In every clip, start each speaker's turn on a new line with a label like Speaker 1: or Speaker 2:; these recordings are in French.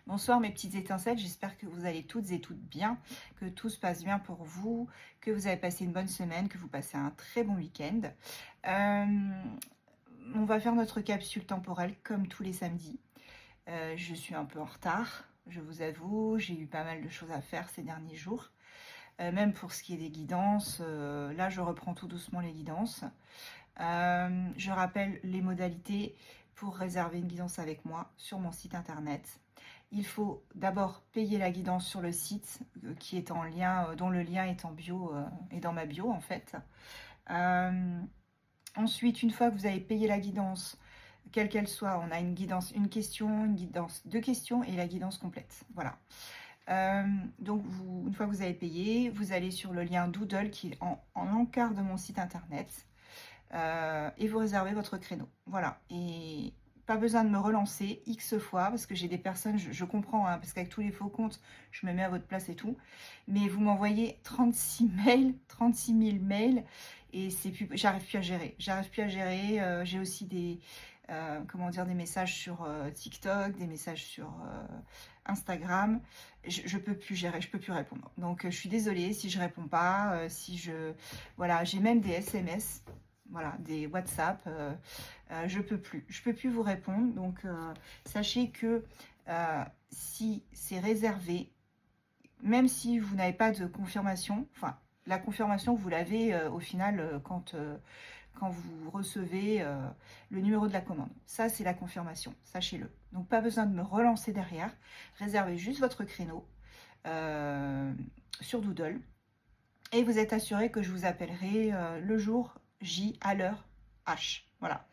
Speaker 1: Bonsoir mes petites étincelles, j'espère que vous allez toutes et toutes bien, que tout se passe bien pour vous, que vous avez passé une bonne semaine, que vous passez un très bon week-end. On va faire notre capsule temporelle comme tous les samedis. Je suis un peu en retard, je vous avoue, j'ai eu pas mal de choses à faire ces derniers jours. Même pour ce qui est des guidances, là je reprends tout doucement les guidances. Je rappelle les modalités pour réserver une guidance avec moi sur mon site internet. Il faut d'abord payer la guidance sur le site qui est en lien, dont le lien est en bio et dans ma bio en fait. Ensuite, une fois que vous avez payé la guidance, quelle qu'elle soit, on a une guidance, une question, une guidance, deux questions et la guidance complète. Voilà. Donc, une fois que vous avez payé, vous allez sur le lien Doodle qui est en encart de mon site internet et vous réservez votre créneau. Voilà. Et pas besoin de me relancer X fois parce que j'ai des personnes, je comprends, hein, parce qu'avec tous les faux comptes, je me mets à votre place et tout. Mais vous m'envoyez 36 mails, 36 000 mails et c'est plus, j'arrive plus à gérer. J'arrive plus à gérer. J'ai aussi des, comment dire, des messages sur TikTok, des messages sur Instagram. Je peux plus gérer, je peux plus répondre. Donc je suis désolée si je réponds pas, voilà, j'ai même des SMS. Voilà, des WhatsApp, je peux plus vous répondre. Donc, sachez que si c'est réservé, même si vous n'avez pas de confirmation, enfin, la confirmation, vous l'avez au final quand vous recevez le numéro de la commande. Ça, c'est la confirmation, sachez-le. Donc, pas besoin de me relancer derrière. Réservez juste votre créneau sur Doodle. Et vous êtes assuré que je vous appellerai le jour J à l'heure H. Voilà.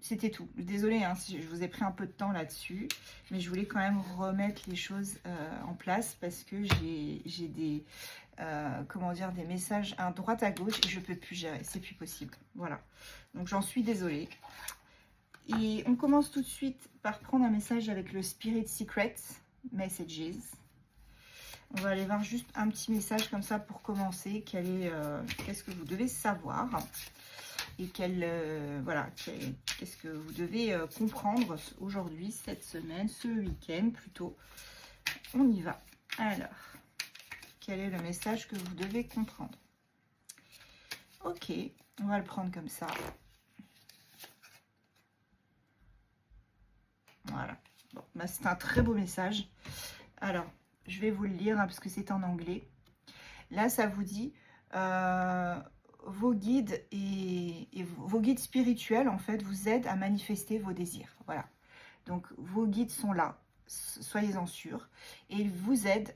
Speaker 1: C'était tout. Désolée hein, si je vous ai pris un peu de temps là-dessus, mais je voulais quand même remettre les choses en place parce que j'ai des, comment dire, des messages à droite à gauche et je peux plus gérer. C'est plus possible. Voilà. Donc j'en suis désolée. Et on commence tout de suite par prendre un message avec le Spirit Secret Messages. On va aller voir juste un petit message comme ça pour commencer. Qu'est-ce que vous devez savoir et voilà, qu'est-ce que vous devez comprendre aujourd'hui, cette semaine, ce week-end plutôt. On y va. Alors, quel est le message que vous devez comprendre? Ok, on va le prendre comme ça. Voilà. Bon, bah, c'est un très beau message. Alors, je vais vous le lire hein, parce que c'est en anglais. Là, ça vous dit vos guides vos guides spirituels, en fait, vous aident à manifester vos désirs. Voilà. Donc, vos guides sont là. Soyez-en sûrs. Et ils vous aident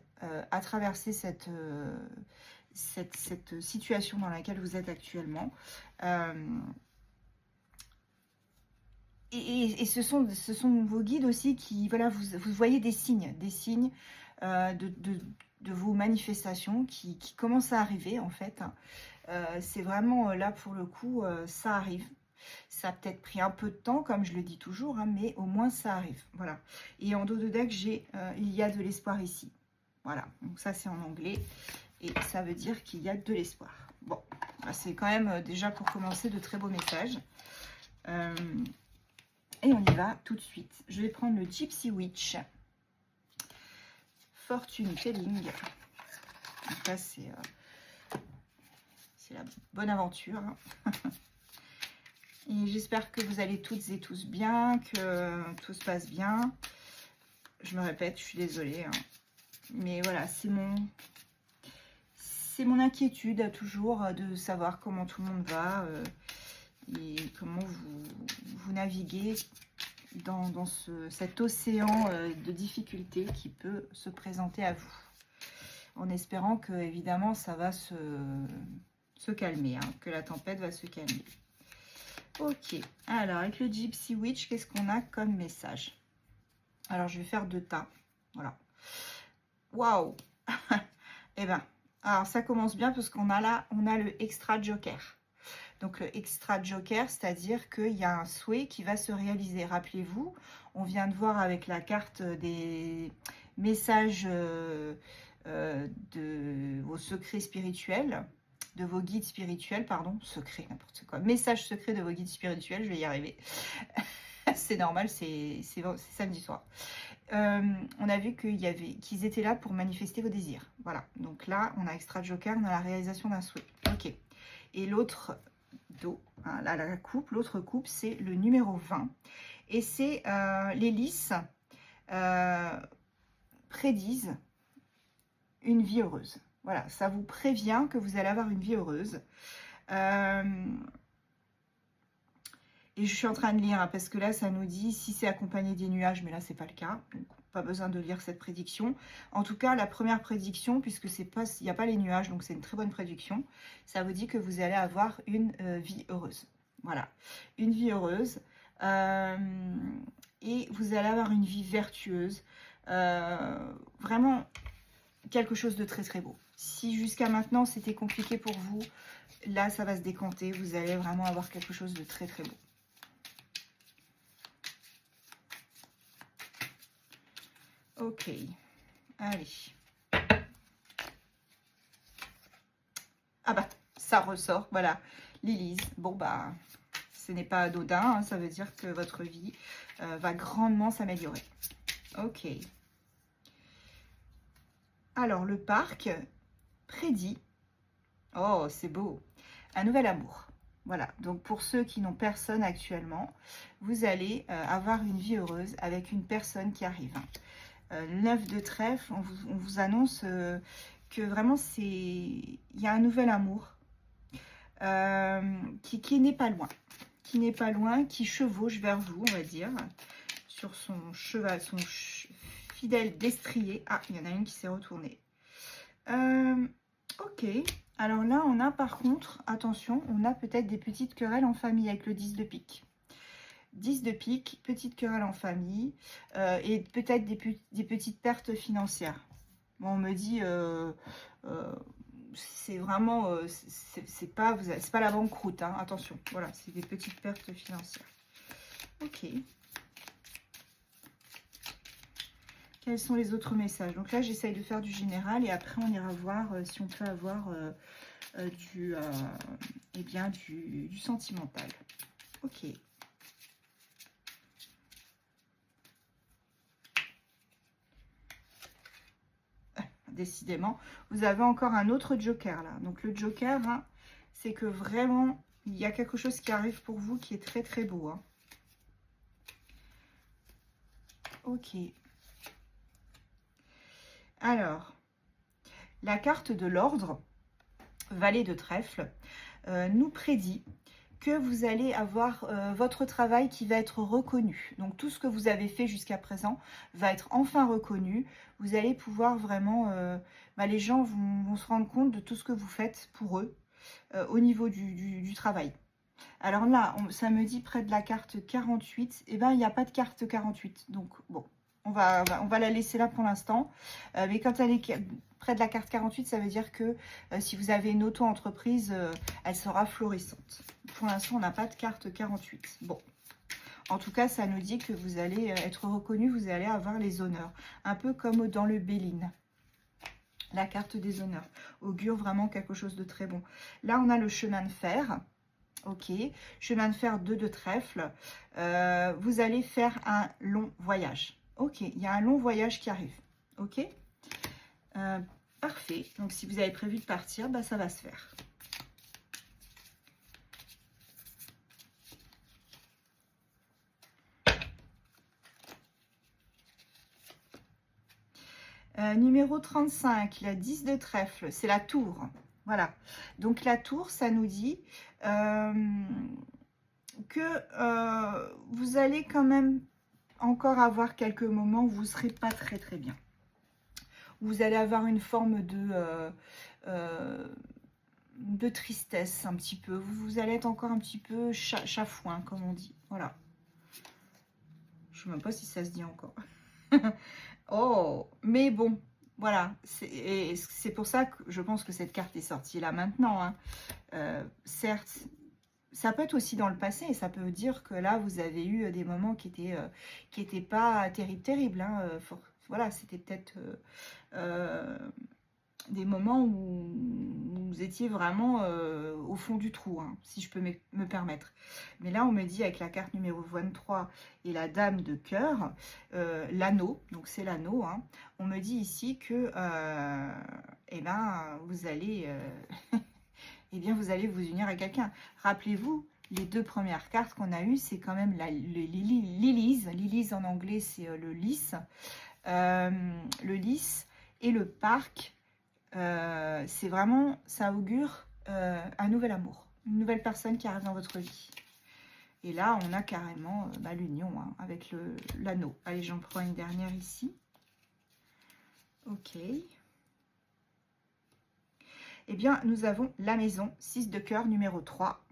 Speaker 1: à traverser cette situation dans laquelle vous êtes actuellement. Et ce sont vos guides aussi qui, voilà, vous voyez des signes de vos manifestations qui commencent à arriver en fait. C'est vraiment là pour le coup, ça arrive. Ça a peut-être pris un peu de temps, comme je le dis toujours, hein, mais au moins ça arrive. Voilà. Et en dos de deck, il y a de l'espoir ici. Voilà. Donc ça c'est en anglais et ça veut dire qu'il y a de l'espoir. Bon, c'est quand même déjà pour commencer de très beaux messages. Et on y va tout de suite. Je vais prendre le Gypsy Witch. Fortune Telling. Donc là, c'est la bonne aventure. Et j'espère que vous allez toutes et tous bien, que tout se passe bien. Je me répète, je suis désolée. Hein. Mais voilà, c'est mon inquiétude toujours de savoir comment tout le monde va et comment vous naviguez dans cet océan de difficultés qui peut se présenter à vous. En espérant que, évidemment, ça va se calmer, hein, que la tempête va se calmer. Ok, alors avec le Gypsy Witch, qu'est-ce qu'on a comme message? Alors, je vais faire 2 tas. Voilà. Waouh. Eh ben, alors ça commence bien parce qu'on a là, on a le Extra Joker. Donc le Extra Joker, c'est-à-dire qu'il y a un souhait qui va se réaliser. Rappelez-vous, on vient de voir avec la carte des messages de vos secrets spirituels, de vos guides spirituels, pardon, secrets, n'importe quoi. Message secret de vos guides spirituels, je vais y arriver. C'est normal, c'est samedi soir. On a vu qu'ils étaient là pour manifester vos désirs. Voilà. Donc là, on a extra joker dans la réalisation d'un souhait. Ok. Et l'autre dos, hein, là, la coupe, l'autre coupe, c'est le numéro 20. Et c'est les lys prédisent une vie heureuse. Voilà, ça vous prévient que vous allez avoir une vie heureuse. Et je suis en train de lire, hein, parce que là, ça nous dit si c'est accompagné des nuages, mais là, c'est pas le cas. Donc, pas besoin de lire cette prédiction. En tout cas, la première prédiction, puisque c'est pas, il n'y a pas les nuages, donc c'est une très bonne prédiction, ça vous dit que vous allez avoir une vie heureuse. Voilà, une vie heureuse. Et vous allez avoir une vie vertueuse. Vraiment, quelque chose de très très beau. Si jusqu'à maintenant, c'était compliqué pour vous, là, ça va se décanter. Vous allez vraiment avoir quelque chose de très très beau. Ok, allez. Ah bah, ça ressort, voilà. Lilith, bon bah, ce n'est pas anodin, hein, ça veut dire que votre vie va grandement s'améliorer. Ok. Alors, le parc prédit, oh, c'est beau, un nouvel amour. Voilà, donc pour ceux qui n'ont personne actuellement, vous allez avoir une vie heureuse avec une personne qui arrive. 9 de trèfle, on vous annonce que vraiment il y a un nouvel amour qui n'est pas loin, qui chevauche vers vous, on va dire, sur son cheval, son fidèle destrier. Ah, il y en a une qui s'est retournée. Ok, alors là on a par contre, attention, on a peut-être des petites querelles en famille avec le 10 de pique. 10 de pique, petite querelle en famille et peut-être des petites pertes financières. Bon, on me dit, c'est vraiment, c'est pas la banqueroute, hein, attention. Voilà, c'est des petites pertes financières. Ok. Quels sont les autres messages? Donc là, j'essaye de faire du général et après, on ira voir si on peut avoir du sentimental. Ok. Décidément, vous avez encore un autre joker là. Donc le joker, hein, c'est que vraiment, il y a quelque chose qui arrive pour vous qui est très très beau. Hein. Ok. Alors, la carte de l'ordre, valet de trèfle, nous prédit que vous allez avoir votre travail qui va être reconnu. Donc tout ce que vous avez fait jusqu'à présent va être enfin reconnu. Vous allez pouvoir vraiment, les gens vont se rendre compte de tout ce que vous faites pour eux au niveau du travail. Alors là, ça me dit près de la carte 48, et ben il n'y a pas de carte 48. Donc bon, on va la laisser là pour l'instant. Mais quand elle est près de la carte 48, ça veut dire que si vous avez une auto-entreprise, elle sera florissante. Pour l'instant, on n'a pas de carte 48. Bon. En tout cas, ça nous dit que vous allez être reconnu, vous allez avoir les honneurs. Un peu comme dans le Béline. La carte des honneurs augure vraiment quelque chose de très bon. Là, on a le chemin de fer. Ok, chemin de fer 2 de trèfle. Vous allez faire un long voyage. Ok, il y a un long voyage qui arrive. Ok, parfait. Donc, si vous avez prévu de partir, bah, ça va se faire. Numéro 35, la 10 de trèfle, c'est la tour. Voilà. Donc, la tour, ça nous dit que vous allez quand même encore avoir quelques moments où vous ne serez pas très très bien. Vous allez avoir une forme de tristesse un petit peu. Vous allez être encore un petit peu chafouin, comme on dit. Voilà. Je ne sais même pas si ça se dit encore. Oh, mais bon, voilà. C'est pour ça que je pense que cette carte est sortie là maintenant. Hein. Certes, ça peut être aussi dans le passé. Et ça peut dire que là, vous avez eu des moments qui étaient pas terribles. Hein. Voilà, c'était peut-être des moments où vous étiez vraiment au fond du trou, hein, si je peux me permettre. Mais là, on me dit avec la carte numéro 23 et la dame de cœur, l'anneau, donc c'est l'anneau, hein, on me dit ici que eh ben, vous allez, eh bien, vous allez vous unir à quelqu'un. Rappelez-vous, les deux premières cartes qu'on a eues, c'est quand même l'Élise. L'Élise en anglais, c'est le lys. Le lys et le parc. C'est vraiment, ça augure un nouvel amour, une nouvelle personne qui arrive dans votre vie. Et là, on a carrément l'union, hein, avec l'anneau. Allez, j'en prends une dernière ici. Ok. Eh bien, nous avons la maison, 6 de cœur, numéro 3.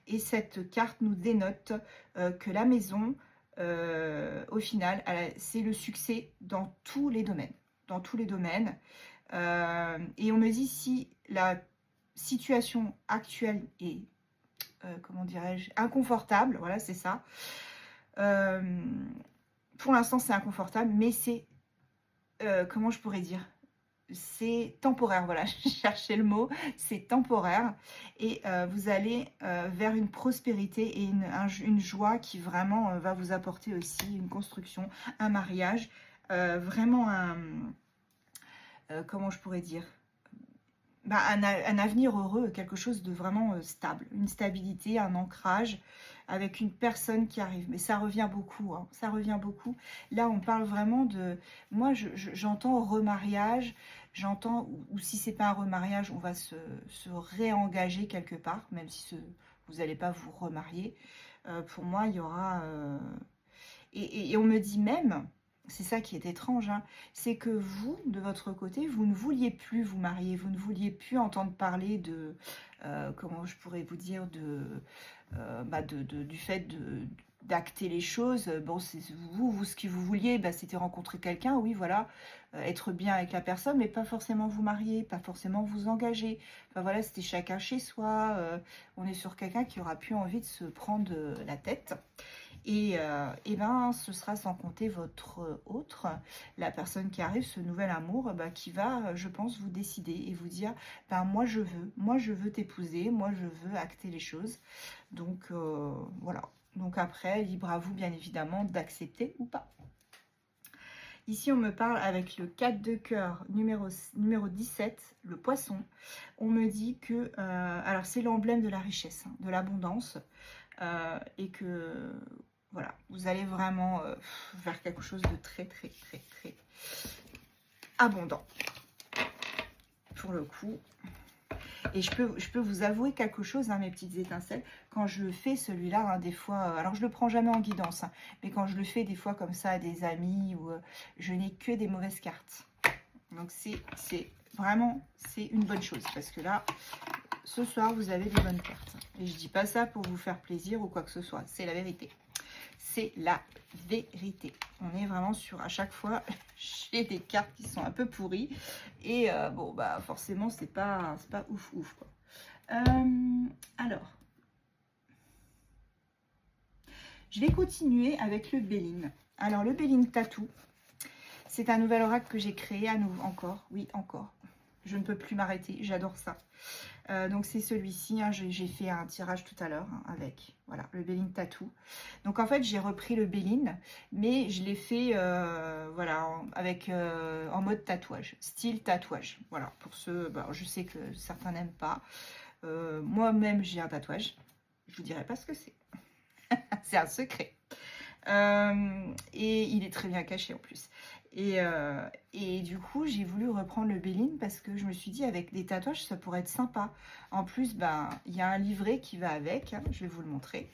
Speaker 1: Et cette carte nous dénote que la maison, au final, c'est le succès dans tous les domaines. Dans tous les domaines. Et on me dit si la situation actuelle est, comment dirais-je, inconfortable, voilà, c'est ça. Pour l'instant, c'est inconfortable, mais c'est, comment je pourrais dire, c'est temporaire, voilà, je cherchais le mot, c'est temporaire. Et vous allez vers une prospérité et une joie qui vraiment va vous apporter aussi une construction, un mariage, vraiment un... comment je pourrais dire, un avenir heureux, quelque chose de vraiment stable, une stabilité, un ancrage avec une personne qui arrive. Mais ça revient beaucoup, hein, ça revient beaucoup. Là, on parle vraiment de... Moi, j'entends remariage, j'entends, ou si c'est pas un remariage, on va se réengager quelque part, même si vous n'allez pas vous remarier. Pour moi, il y aura... Et on me dit même... C'est ça qui est étrange, hein, c'est que vous, de votre côté, vous ne vouliez plus vous marier, vous ne vouliez plus entendre parler de, comment je pourrais vous dire, du fait d'acter les choses. Bon, c'est vous, ce que vous vouliez, c'était rencontrer quelqu'un, oui, voilà, être bien avec la personne, mais pas forcément vous marier, pas forcément vous engager. Enfin voilà, c'était chacun chez soi. On est sur quelqu'un qui aura plus envie de se prendre la tête. Et ben, ce sera sans compter votre autre, la personne qui arrive, ce nouvel amour, qui va, je pense, vous décider et vous dire, moi je veux t'épouser, moi je veux acter les choses. Donc voilà. Donc après, libre à vous, bien évidemment, d'accepter ou pas. Ici, on me parle avec le 4 de cœur, numéro 17, le poisson. On me dit que, alors c'est l'emblème de la richesse, hein, de l'abondance, et que... Voilà, vous allez vraiment vers quelque chose de très, très, très, très abondant, pour le coup. Et je peux vous avouer quelque chose, hein, mes petites étincelles, quand je fais celui-là, hein, des fois, alors je le prends jamais en guidance, hein, mais quand je le fais des fois comme ça à des amis, ou je n'ai que des mauvaises cartes. Donc c'est vraiment, c'est une bonne chose, parce que là, ce soir, vous avez des bonnes cartes. Et je dis pas ça pour vous faire plaisir ou quoi que ce soit, c'est la vérité. C'est la vérité. On est vraiment sur, à chaque fois, j'ai des cartes qui sont un peu pourries. Et bon, forcément, c'est pas ouf, quoi. Alors, je vais continuer avec le Béline. Alors, le Béline Tattoo, c'est un nouvel oracle que j'ai créé à nouveau, encore. Oui, encore. Je ne peux plus m'arrêter, j'adore ça. Donc c'est celui-ci, hein, j'ai fait un tirage tout à l'heure, hein, avec voilà, le Béline Tattoo. Donc en fait j'ai repris le Béline, mais je l'ai fait voilà, en mode tatouage, style tatouage. Voilà, pour ceux, je sais que certains n'aiment pas. Moi-même j'ai un tatouage, je vous dirai pas ce que c'est. C'est un secret. Et il est très bien caché en plus. Et du coup, j'ai voulu reprendre le Béline parce que je me suis dit, avec des tatouages, ça pourrait être sympa. En plus, il y a un livret qui va avec. Hein, je vais vous le montrer.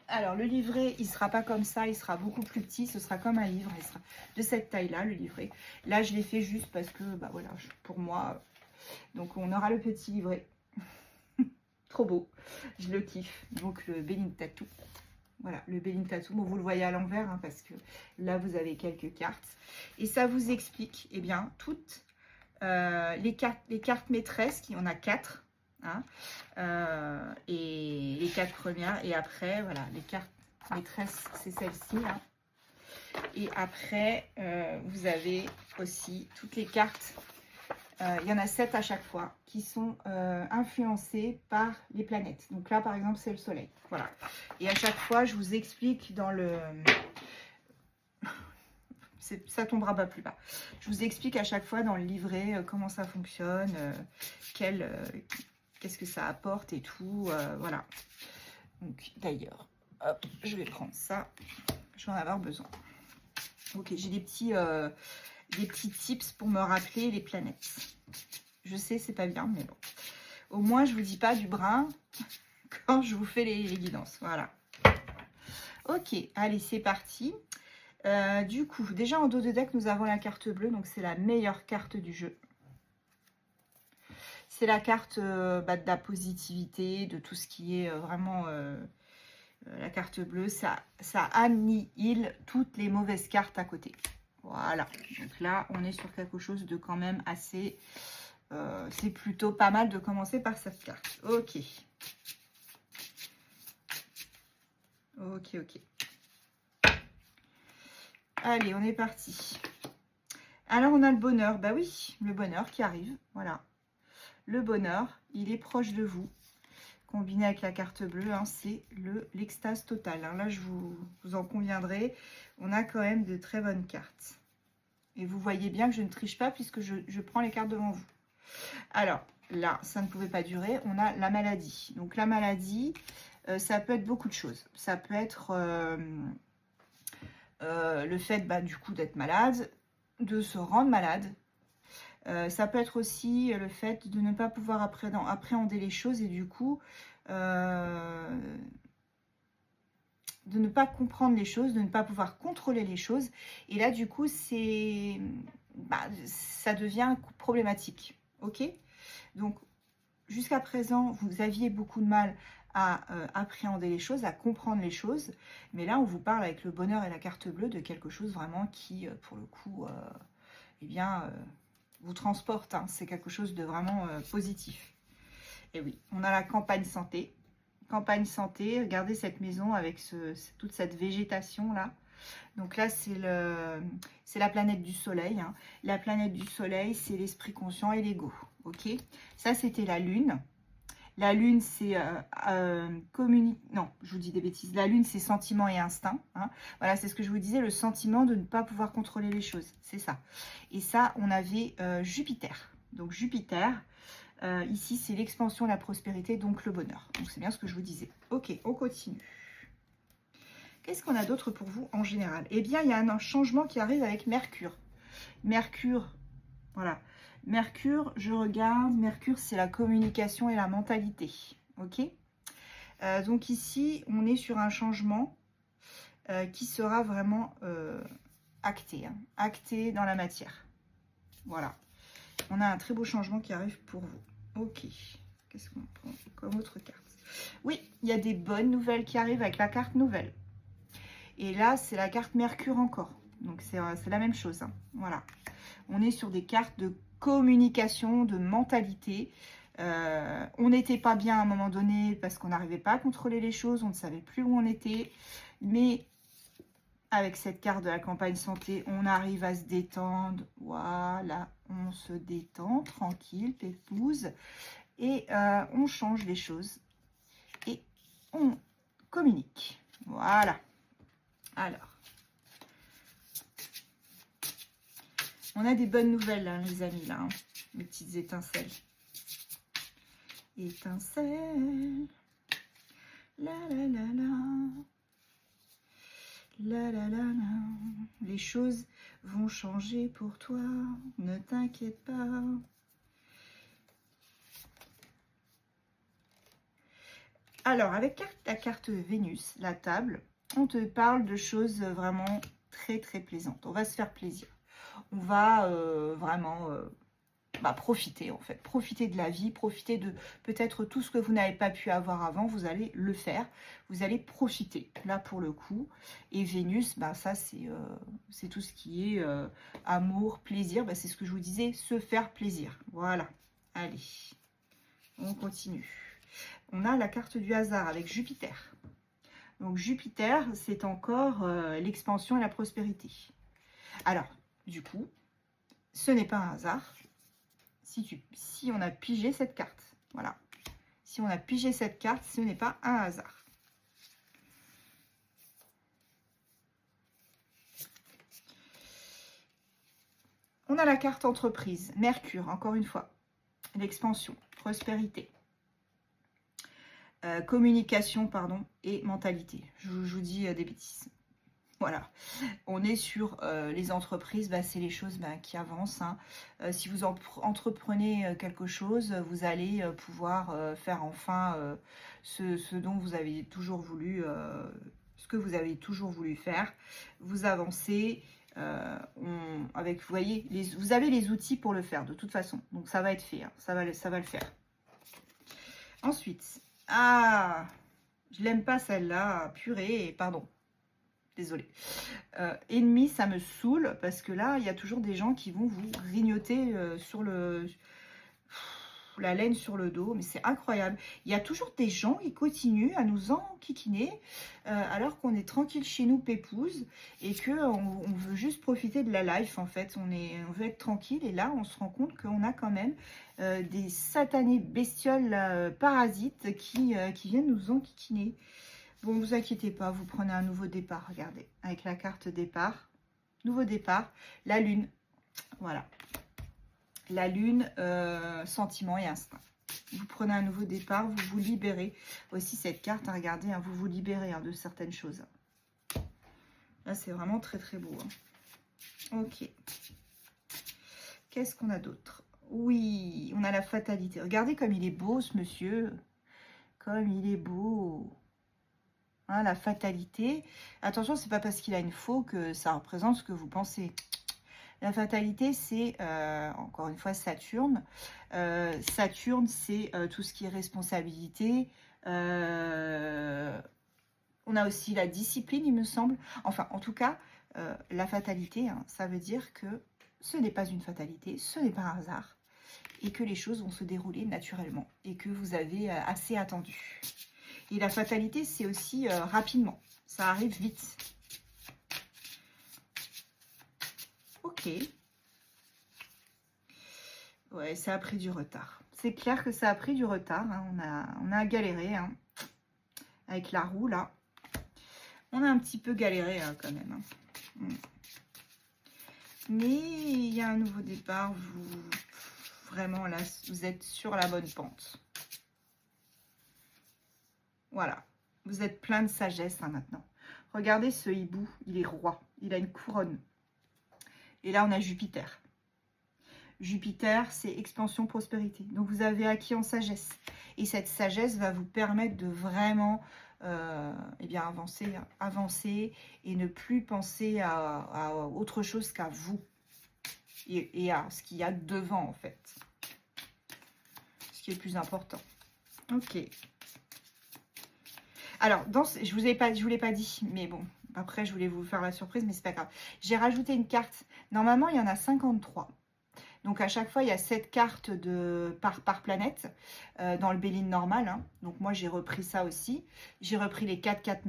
Speaker 1: Alors, le livret, il ne sera pas comme ça. Il sera beaucoup plus petit. Ce sera comme un livre. Il sera de cette taille-là, le livret. Là, je l'ai fait juste parce que, voilà, pour moi. Donc, on aura le petit livret. Trop beau. Je le kiffe. Donc, le Béline Tattoo. Voilà, le Béline Tattoo. Bon, vous le voyez à l'envers, hein, parce que là, vous avez quelques cartes. Et ça vous explique, eh bien, toutes les cartes maîtresses, qui en a 4. Hein, et les 4 premières. Et après, voilà, les cartes maîtresses, c'est celle-ci. Hein. Et après, vous avez aussi toutes les cartes. Il y en a 7 à chaque fois qui sont influencées par les planètes. Donc là, par exemple, c'est le soleil. Voilà. Et à chaque fois, je vous explique dans le... ça tombera pas plus bas. Je vous explique à chaque fois dans le livret comment ça fonctionne, qu'est-ce que ça apporte et tout. Voilà. Donc d'ailleurs, hop, je vais prendre ça. Je vais en avoir besoin. Ok, j'ai des petits tips pour me rappeler les planètes. Je sais, c'est pas bien, mais bon. Au moins, je vous dis pas du brun quand je vous fais les guidances. Voilà. Ok, allez, c'est parti. Du coup, déjà en dos de deck, nous avons la carte bleue. Donc, c'est la meilleure carte du jeu. C'est la carte de la positivité, de tout ce qui est vraiment... la carte bleue, ça annihile toutes les mauvaises cartes à côté. Voilà. Donc là, on est sur quelque chose de quand même assez... c'est plutôt pas mal de commencer par cette carte. Ok. Ok, ok. Allez, on est parti. Alors, on a le bonheur. Bah oui, le bonheur qui arrive. Voilà. Le bonheur, il est proche de vous. Combiné avec la carte bleue, hein, c'est l'extase totale. Hein. Là, vous en conviendrez, on a quand même de très bonnes cartes. Et vous voyez bien que je ne triche pas puisque je prends les cartes devant vous. Alors, là, ça ne pouvait pas durer. On a la maladie. Donc, la maladie, ça peut être beaucoup de choses. Ça peut être le fait, du coup, d'être malade, de se rendre malade. Ça peut être aussi le fait de ne pas pouvoir appréhender les choses et du coup, de ne pas comprendre les choses, de ne pas pouvoir contrôler les choses. Et là, du coup, ça devient problématique. Ok? Donc, jusqu'à présent, vous aviez beaucoup de mal à appréhender les choses, à comprendre les choses. Mais là, on vous parle avec le bonheur et la carte bleue de quelque chose vraiment qui, pour le coup, vous transporte. Hein. C'est quelque chose de vraiment positif. Et oui, on a la campagne santé. Campagne santé, regardez cette maison avec toute cette végétation là. Donc là, c'est la planète du soleil. Hein. La planète du soleil, c'est l'esprit conscient et l'ego. Ok. Ça, c'était la lune. La lune, c'est non, je vous dis des bêtises. La lune, c'est sentiment et instinct. Hein. Voilà, c'est ce que je vous disais, le sentiment de ne pas pouvoir contrôler les choses. C'est ça. Et ça, on avait Jupiter. Donc Jupiter, ici, c'est l'expansion, la prospérité, donc le bonheur. Donc c'est bien ce que je vous disais. Ok, on continue. Qu'est-ce qu'on a d'autre pour vous en général? Eh bien, il y a un changement qui arrive avec Mercure. Mercure, voilà. Mercure, je regarde. Mercure, c'est la communication et la mentalité. Ok. Donc ici, on est sur un changement qui sera vraiment acté. Hein, acté dans la matière. Voilà. On a un très beau changement qui arrive pour vous. Ok. Qu'est-ce qu'on prend comme autre carte? Oui, il y a des bonnes nouvelles qui arrivent avec la carte nouvelle. Et là, c'est la carte Mercure encore. Donc, c'est la même chose. Hein. Voilà. On est sur des cartes de communication, de mentalité. On n'était pas bien à un moment donné parce qu'on n'arrivait pas à contrôler les choses. On ne savait plus où on était. Mais avec cette carte de la campagne santé, on arrive à se détendre. Voilà. On se détend, tranquille, pépouze. Et on change les choses. Et on communique. Voilà. Alors. On a des bonnes nouvelles, là, les amis, là. Hein. Mes petites étincelles. Étincelles. La la la la. La la la la. Les choses vont changer pour toi. Ne t'inquiète pas. Alors, avec la carte Vénus, la table, on te parle de choses vraiment très très plaisantes. On va se faire plaisir. On va vraiment profiter en fait. Profiter de la vie, profiter de peut-être tout ce que vous n'avez pas pu avoir avant. Vous allez le faire. Vous allez profiter là pour le coup. Et Vénus, ça c'est tout ce qui est amour, plaisir. C'est ce que je vous disais, se faire plaisir. Voilà. Allez, on continue. On a la carte du hasard avec Jupiter. Donc Jupiter, c'est encore l'expansion et la prospérité. Alors, du coup, ce n'est pas un hasard si on a pigé cette carte. Voilà. Si on a pigé cette carte, ce n'est pas un hasard. On a la carte entreprise, Mercure, encore une fois. L'expansion, prospérité. Communication, pardon, et mentalité. Je vous dis des bêtises. Voilà, on est sur les entreprises, bah, c'est les choses qui avancent. Hein. Si vous entreprenez quelque chose, vous allez pouvoir faire enfin ce dont vous avez toujours voulu, ce que vous avez toujours voulu faire. Vous avancez, avec, vous voyez, vous avez les outils pour le faire de toute façon. Donc ça va être fait, hein. Ça va le faire. Ensuite, je l'aime pas celle-là, purée, pardon. Désolée. Ennemi, ça me saoule parce que là, il y a toujours des gens qui vont vous grignoter sur la laine sur le dos, mais c'est incroyable. Il y a toujours des gens qui continuent à nous enquiquiner alors qu'on est tranquille chez nous, pépouze, et qu'on veut juste profiter de la life en fait. On veut être tranquille et là, on se rend compte qu'on a quand même des satanés bestioles parasites qui viennent nous enquiquiner. Bon, vous inquiétez pas, vous prenez un nouveau départ, regardez, avec la carte départ, nouveau départ, la lune, voilà, la lune, sentiment et instinct. Vous prenez un nouveau départ, vous vous libérez, aussi cette carte, hein, regardez, hein, vous vous libérez de certaines choses. Là, c'est vraiment très très beau. Hein. Ok. Qu'est-ce qu'on a d'autre? Oui, on a la fatalité. Regardez comme il est beau, ce monsieur, comme il est beau. Hein, la fatalité. Attention, c'est pas parce qu'il a une faux que ça représente ce que vous pensez. La fatalité, c'est, encore une fois, Saturne. Saturne, c'est tout ce qui est responsabilité. On a aussi la discipline, il me semble. Enfin, en tout cas, la fatalité, hein, ça veut dire que ce n'est pas une fatalité, ce n'est pas un hasard. Et que les choses vont se dérouler naturellement. Et que vous avez assez attendu. Et la fatalité, c'est aussi rapidement. Ça arrive vite. Ok. Ouais, ça a pris du retard. C'est clair que ça a pris du retard. Hein. On a galéré. Hein. Avec la roue, là. On a un petit peu galéré, hein, quand même. Hein. Mais il y a un nouveau départ. Vraiment, là, vous êtes sur la bonne pente. Voilà, vous êtes plein de sagesse hein, maintenant. Regardez ce hibou, il est roi, il a une couronne. Et là, on a Jupiter. Jupiter, c'est expansion, prospérité. Donc, vous avez acquis en sagesse. Et cette sagesse va vous permettre de vraiment eh bien, avancer et ne plus penser à autre chose qu'à vous. Et à ce qu'il y a devant, en fait. Ce qui est le plus important. Ok. Alors, je vous l'ai pas dit, mais bon, après, je voulais vous faire la surprise, mais c'est pas grave. J'ai rajouté une carte. Normalement, il y en a 53. Donc, à chaque fois, il y a 7 cartes par planète dans le Béline normal. Hein. Donc, moi, j'ai repris ça aussi. J'ai repris les 4 cartes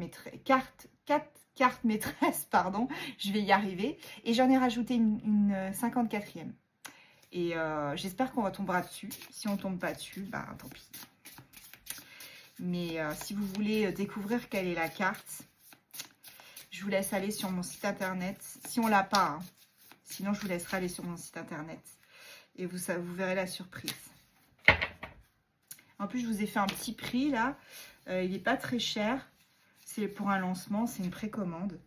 Speaker 1: maîtresses, pardon. Je vais y arriver. Et j'en ai rajouté une 54e. Et j'espère qu'on tombera dessus. Si on ne tombe pas dessus, bah, tant pis. Mais si vous voulez découvrir quelle est la carte, je vous laisse aller sur mon site internet. Si on l'a pas, hein. Sinon je vous laisserai aller sur mon site internet. Et vous verrez la surprise. En plus, je vous ai fait un petit prix là. Il n'est pas très cher. C'est pour un lancement, c'est une précommande.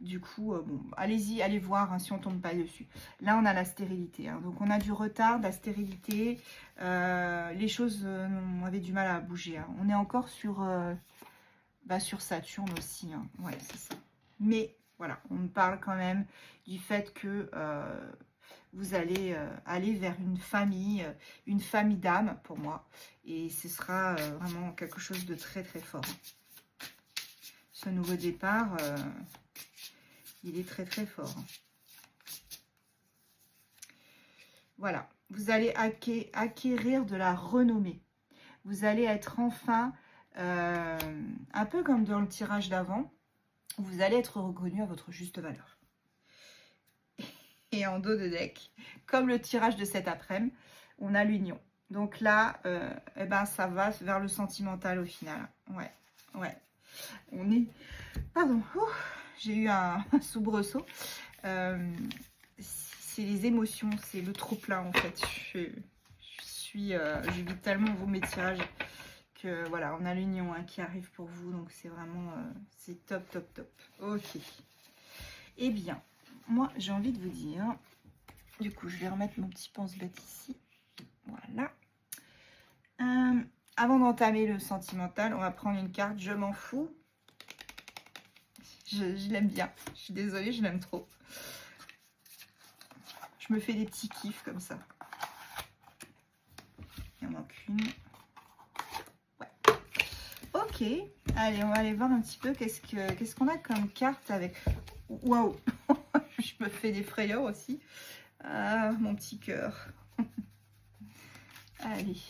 Speaker 1: Du coup, bon, allez-y, allez voir hein, si on ne tombe pas dessus. Là, on a la stérilité. Hein. Donc, on a du retard, de la stérilité. Les choses avaient du mal à bouger. Hein. On est encore sur Saturne aussi. Hein. Ouais, c'est ça. Mais, voilà, on me parle quand même du fait que vous allez aller vers une famille d'âme, pour moi. Et ce sera vraiment quelque chose de très, très fort. Ce nouveau départ... il est très très fort. Voilà. Vous allez acquérir de la renommée. Vous allez être enfin Un peu comme dans le tirage d'avant, vous allez être reconnu à votre juste valeur. Et en dos de deck, comme le tirage de cet après-midi, on a l'union. Donc là, eh ben, ça va vers le sentimental au final. Ouais, ouais. On est... Pardon, j'ai eu un soubresaut. C'est les émotions, c'est le trop-plein en fait. Je vis tellement mes tirages que voilà, on a l'union qui arrive pour vous. Donc c'est vraiment, c'est top, top, top. Ok. Eh bien, moi j'ai envie de vous dire, du coup je vais remettre mon petit pense-bête ici. Voilà. Avant d'entamer le sentimental, on va prendre une carte, je m'en fous. Je l'aime bien. Je suis désolée, je l'aime trop. Je me fais des petits kiffs comme ça. Il en manque une. Ouais. Ok. Allez, on va aller voir un petit peu qu'est-ce qu'on a comme carte avec... Waouh. Je me fais des frayeurs aussi. Ah, mon petit cœur. Allez.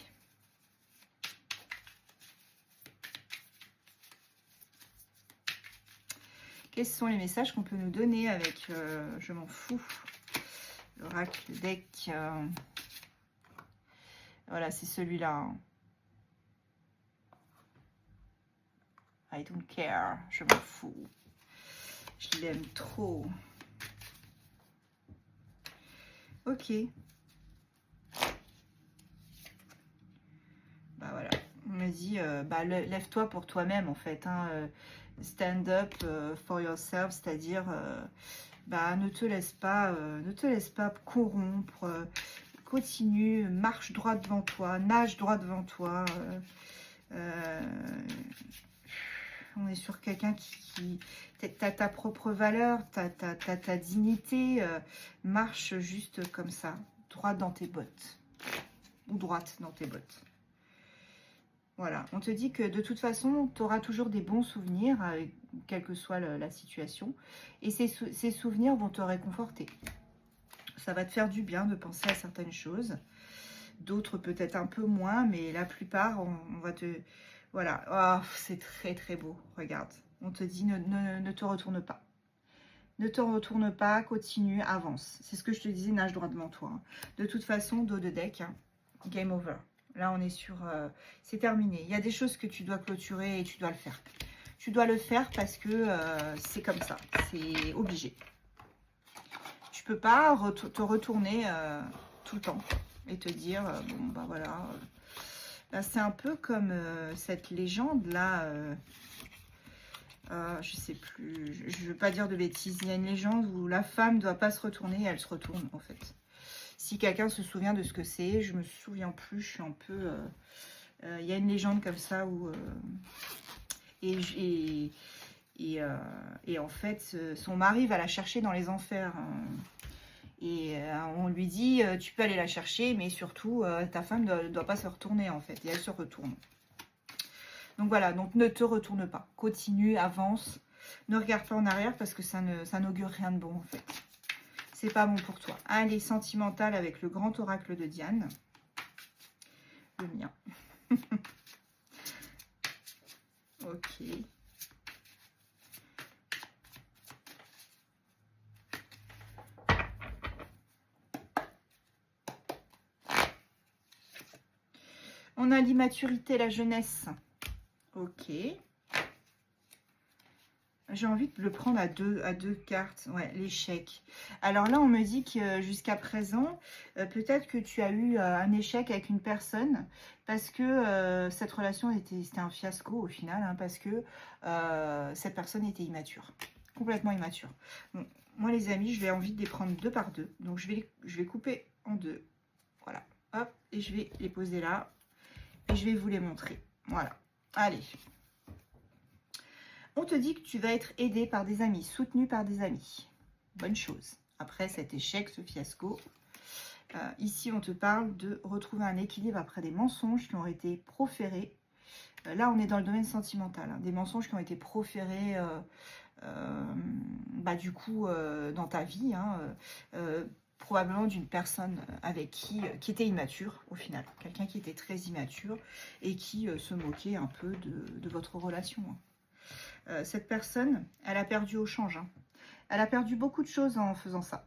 Speaker 1: Quels sont les messages qu'on peut nous donner avec je m'en fous, l'oracle deck. Voilà, c'est celui-là. I don't care, je m'en fous. Je l'aime trop. Ok. Bah voilà, on me dit, bah, lève-toi pour toi-même en fait. Hein, stand up for yourself, c'est-à-dire, bah, ne te laisse pas corrompre. Continue, marche droit devant toi, nage droit devant toi. On est sur quelqu'un qui t'as ta propre valeur, t'as ta dignité, marche juste comme ça, droit dans tes bottes, ou droite dans tes bottes. Voilà, on te dit que de toute façon, tu auras toujours des bons souvenirs, quelle que soit la situation, et ces souvenirs vont te réconforter. Ça va te faire du bien de penser à certaines choses, d'autres peut-être un peu moins, mais la plupart, on va te... Voilà, oh, c'est très très beau, regarde. On te dit ne te retourne pas. Ne te retourne pas, continue, avance. C'est ce que je te disais, nage droit devant toi. De toute façon, dos de deck, hein, game over. Là, on est sur... c'est terminé. Il y a des choses que tu dois clôturer et tu dois le faire. Tu dois le faire parce que c'est comme ça. C'est obligé. Tu peux pas te retourner tout le temps et te dire, bon, bah voilà... Là, c'est un peu comme cette légende-là. Je sais plus. Je ne veux pas dire de bêtises. Il y a une légende où la femme ne doit pas se retourner et elle se retourne, en fait. Si quelqu'un se souvient de ce que c'est, je me souviens plus. Je suis un peu... il y a une légende comme ça où... et en fait, son mari va la chercher dans les enfers. Et on lui dit, tu peux aller la chercher, mais surtout, ta femme ne doit pas se retourner, en fait. Et elle se retourne. Donc voilà, donc ne te retourne pas. Continue, avance. Ne regarde pas en arrière parce que ça n'augure rien de bon, en fait. C'est pas bon pour toi. Allez, sentimental avec le grand oracle de Diane. Le mien. Ok. On a l'immaturité, la jeunesse. Ok. J'ai envie de le prendre à deux cartes. Ouais, l'échec. Alors là, on me dit que jusqu'à présent, peut-être que tu as eu un échec avec une personne parce que cette relation c'était un fiasco au final, hein, parce que cette personne était immature. Complètement immature. Bon, moi, les amis, je vais envie de les prendre deux par deux. Donc, je vais couper en deux. Voilà. Hop. Et je vais les poser là. Et je vais vous les montrer. Voilà. Allez. On te dit que tu vas être aidé par des amis, soutenu par des amis. Bonne chose. Après cet échec, ce fiasco, ici on te parle de retrouver un équilibre après des mensonges qui ont été proférés. Là on est dans le domaine sentimental. Hein, des mensonges qui ont été proférés bah, du coup dans ta vie. Hein, probablement d'une personne avec qui était immature au final. Quelqu'un qui était très immature et qui se moquait un peu de votre relation. Cette personne, elle a perdu au change. Elle a perdu beaucoup de choses en faisant ça.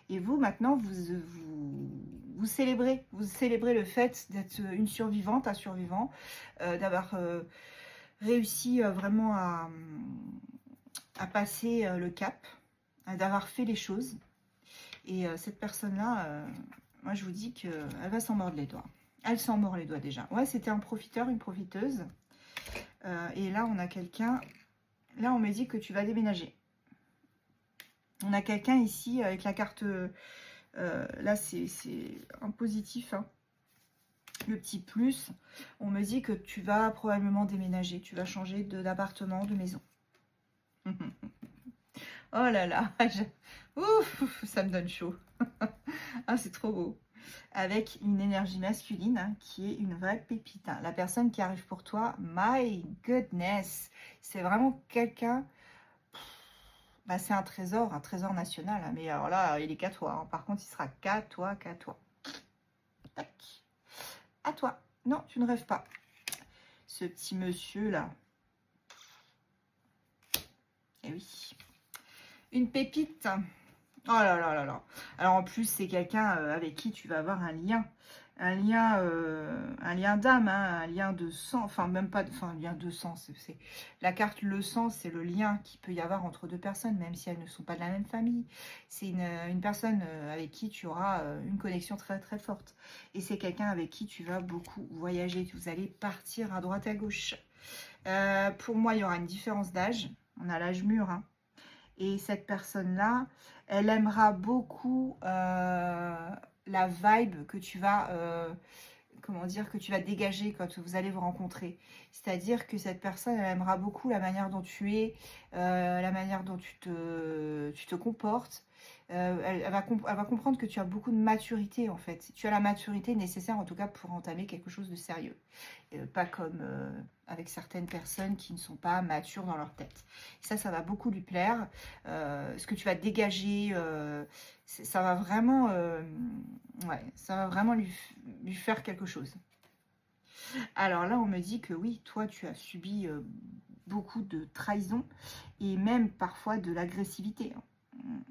Speaker 1: Et vous, maintenant, vous célébrez le fait d'être une survivante, un survivant, d'avoir réussi vraiment à passer le cap, d'avoir fait les choses. Et cette personne-là, moi je vous dis qu'elle va s'en mordre les doigts. Elle s'en mord les doigts déjà. Ouais, c'était un profiteur, une profiteuse. Et là, on a quelqu'un... Là, on me dit que tu vas déménager. On a quelqu'un ici avec la carte... là, c'est un positif. Hein. Le petit plus. On me dit que tu vas probablement déménager. Tu vas changer d'appartement, de maison. Oh là là, ouf, ça me donne chaud. Ah, c'est trop beau. Avec une énergie masculine hein, qui est une vraie pépite. Hein. La personne qui arrive pour toi, my goodness, c'est vraiment quelqu'un... Bah, c'est un trésor national. Hein. Mais alors là, il est qu'à toi. Hein. Par contre, il sera qu'à toi, qu'à toi. Tac. À toi. Non, tu ne rêves pas. Ce petit monsieur là. Eh oui. Une pépite. Oh là là là là. Alors en plus, c'est quelqu'un avec qui tu vas avoir un lien d'âme, hein, un lien de sang. Enfin, même pas, un lien de sang. C'est la carte le sang, c'est le lien qu'il peut y avoir entre deux personnes, même si elles ne sont pas de la même famille. C'est une personne avec qui tu auras une connexion très très forte. Et c'est quelqu'un avec qui tu vas beaucoup voyager. Vous allez partir à droite à gauche. Pour moi, il y aura une différence d'âge. On a l'âge mûr, hein. Et cette personne-là, elle aimera beaucoup la vibe que tu vas, comment dire, que tu vas dégager quand vous allez vous rencontrer. C'est-à-dire que cette personne, elle aimera beaucoup la manière dont tu es, la manière dont tu te comportes. Elle va comprendre que tu as beaucoup de maturité en fait. Tu as la maturité nécessaire en tout cas pour entamer quelque chose de sérieux. Pas comme avec certaines personnes qui ne sont pas matures dans leur tête. Ça va beaucoup lui plaire. Ce que tu vas dégager, ça va vraiment, ouais, ça va vraiment lui faire quelque chose. Alors là, on me dit que oui, toi, tu as subi beaucoup de trahison et même parfois de l'agressivité. Hein.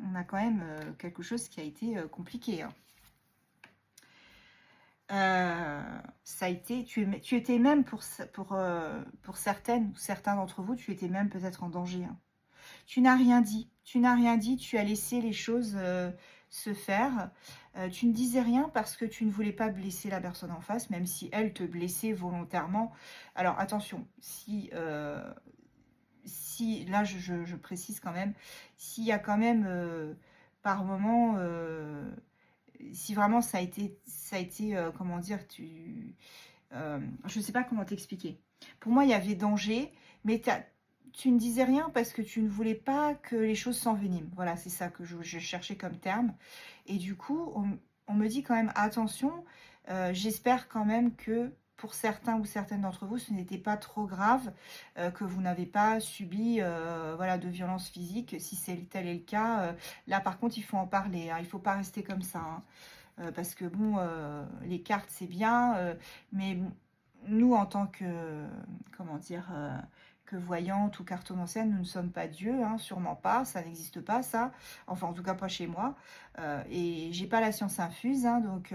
Speaker 1: On a quand même quelque chose qui a été compliqué. Hein. Ça a été, tu étais même pour certaines ou certains d'entre vous, tu étais même peut-être en danger. Hein. Tu n'as rien dit, tu as laissé les choses se faire. Tu ne disais rien parce que tu ne voulais pas blesser la personne en face, même si elle te blessait volontairement. Alors attention, si là je précise quand même, s'il y a quand même par moment, si vraiment ça a été comment dire, je ne sais pas comment t'expliquer. Pour moi, il y avait danger, mais tu ne disais rien parce que tu ne voulais pas que les choses s'enveniment. Voilà, c'est ça que je cherchais comme terme. Et du coup, on me dit quand même, attention, j'espère quand même que pour certains ou certaines d'entre vous, ce n'était pas trop grave, que vous n'avez pas subi voilà, de violence physique. Si tel est le cas, là par contre, il faut en parler. Hein, il ne faut pas rester comme ça. Hein, parce que bon, les cartes, c'est bien, mais nous, en tant que, comment dire, que voyante ou cartomancienne, nous ne sommes pas Dieu, hein, sûrement pas, ça n'existe pas ça, enfin en tout cas pas chez moi, et j'ai pas la science infuse, hein, donc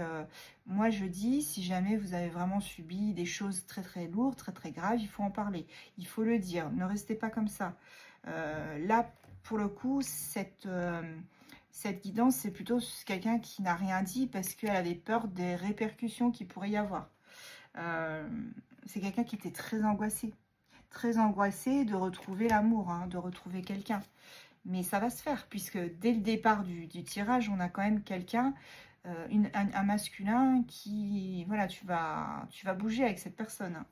Speaker 1: moi je dis, si jamais vous avez vraiment subi des choses très très lourdes, très très graves, il faut en parler, il faut le dire, ne restez pas comme ça. Là, pour le coup, cette guidance, c'est plutôt quelqu'un qui n'a rien dit parce qu'elle avait peur des répercussions qu'il pourrait y avoir. C'est quelqu'un qui était très angoissé de retrouver l'amour, hein, de retrouver quelqu'un. Mais ça va se faire, puisque dès le départ du tirage, on a quand même quelqu'un, un masculin qui, voilà, tu vas bouger avec cette personne. Hein.